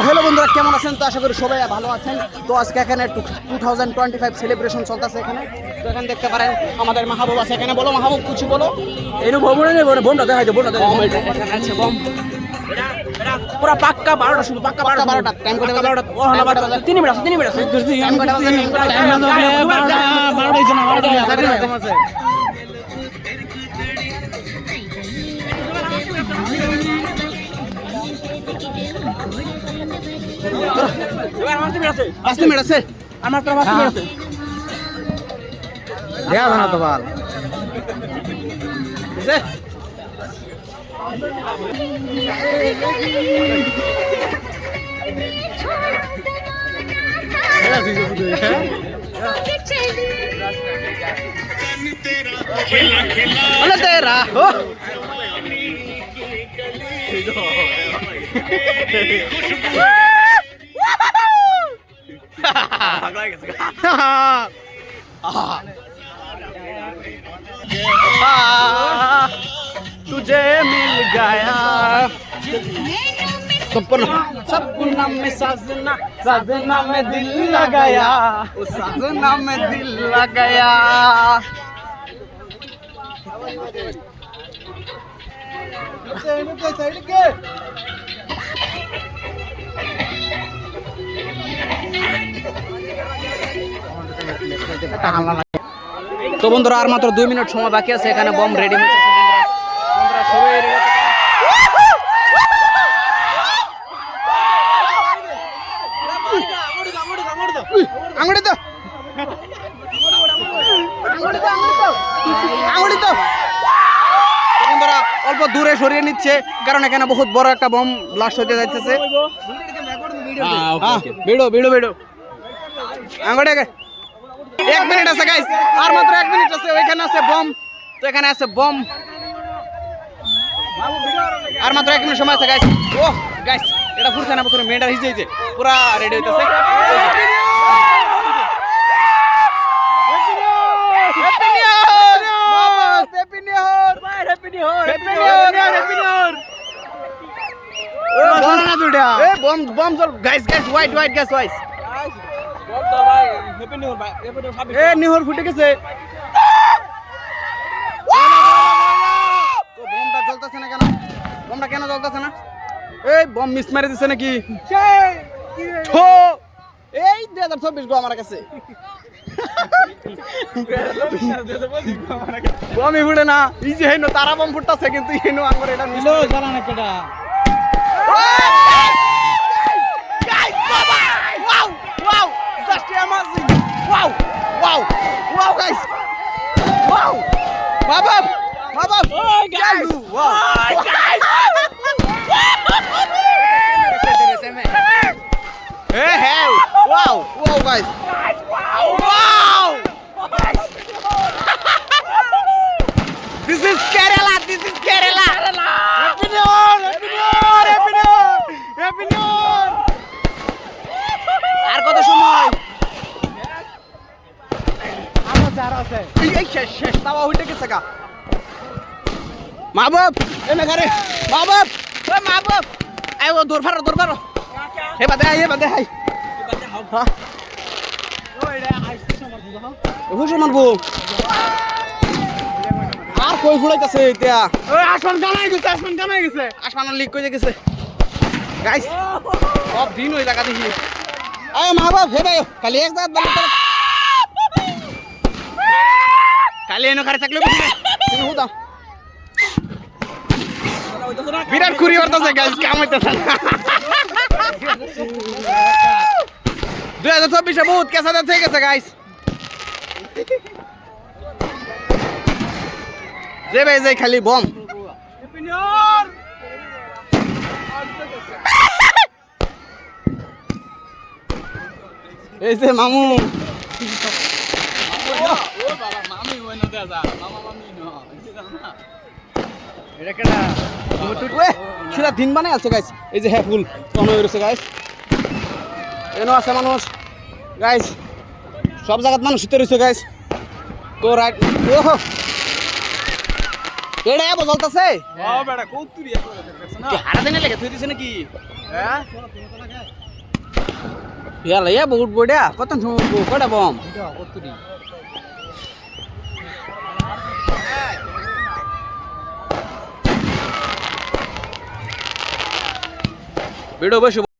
Hello বন্ধুরা, কেমন আছেন? তো আশা করি সবাই ভালো আছেন। তো আজকে এখানে 2025 সেলিব্রেশন চলতেছে এখানে। তো এখানে দেখতে পারেন আমাদের মাহবুব আছে এখানে। বলো মাহবুব, কিছু বলো। এই বোমটা নেই, বোমটা দেখাই দে, বোমটা দেখাই আচ্ছা, বম পুরা পাক্কা 12টা, শুধু পাক্কা 12টা টাইম করে 12টা। ও হলো 3 মিনিট আছে, 3 মিনিট আছে। টাইম করে 12টা হইছে না, 12টা আছে। এবার আমার 3 মিনিট আছে, 5 মিনিট আছে। আমার তো 5 মিনিট আছে। দেয়া না তো বল বুঝে। खेला तेरा हो तुझे मिल गया सपना में साजना, साजना में दिल लगाया, उस साजना में दिल लगाया। তো বন্ধুরা আর মাত্র 2 মিনিট সময় বাকি আছে, এখানে বম রেডি হচ্ছে বন্ধুরা। সবাই আঙুড়ি তো আঙুড়ি তো বন্ধুরা অল্প দূরে সরিয়ে নিচ্ছে, কারণ এখানে বহুত বড় একটা বম ব্লাস্ট হতে যাচ্ছে। ভিডিও ভিডিও ভিডিও আঙুড়ি 1 মিনিট আছে গাইস, আর মাত্র 1 মিনিট আছে। ওইখানে আছে বম, তো এখানে আছে বম। আর মাত্র 1 মিনিট সময় আছে গাইস। ও গাইস, এটা ফুরছে না, পুরো মেয়েটা হিজেছে, পুরা রেডি হইতাছে। নিহর ফুটে গেছে, বমটা জ্বলতেছে না কেন? বমটা কেন জ্বলতেছে না? এই বম মিস মেরে দিচ্ছে নাকি? এই 2024 গো আমার কাছে বমই ফুটে না। এই যে হেনো তারা বম ফুটতেছে, কিন্তু হেনো আমার এটা নিল জানা না কেডা। Wow! Wow! Wow, guys! Wow! Mabab! Mabab! Oh, guys! Wow! Oh, guys! Hey, hey! Wow! Wow, guys! Wow! This is Kerala! This is Kerala! Happy New Year! Happy New Year! Happy New Year! Happy New Year! আর কত সময়? শেষ তাওয়া উঠে গেছে গা। মা বাপ এনে ঘরে, মা বাপ, ও মা বাপ, আই ও দৌড় ফারো হে বাদে হাই হ্যাঁ হুশ মারবো। আর কই ফুলাইতাছে এটা? ওই আসমান কামাই গেছে, আসমান লিক কই গেছে গাইস। সব দিন ওই লাগা দেখি। আয় মা বাপ, হে ভাই কালি এক জাত বল কালি এনে ঘরে থাকলে তুমি হুদা বিরাট খুরি করতেছে গাইস, কাম হইতেছে না। 2024 বহুত কেসাদা থেকে গেছে গাইস। যে ভাই যাই খালি বম। এই যে মামু সেটা দিন বানাই আছে গাইস। এই যে হ্যাঁ ফুল রয়েছে গাইস, এনো আছে মানুষ গাইস, সব জায়গাত মানুষ শীতে রয়েছে গাইস। কো রাইট ওহো এটা এ বলতাছে ও বেটা কৌতুরি একলা দেখছ না, কি হারা দেনে লাগে তুই দিছ নাকি? ইয়ালা বহুত বড়িয়া কত সময় কটা বম ভিডিও বসে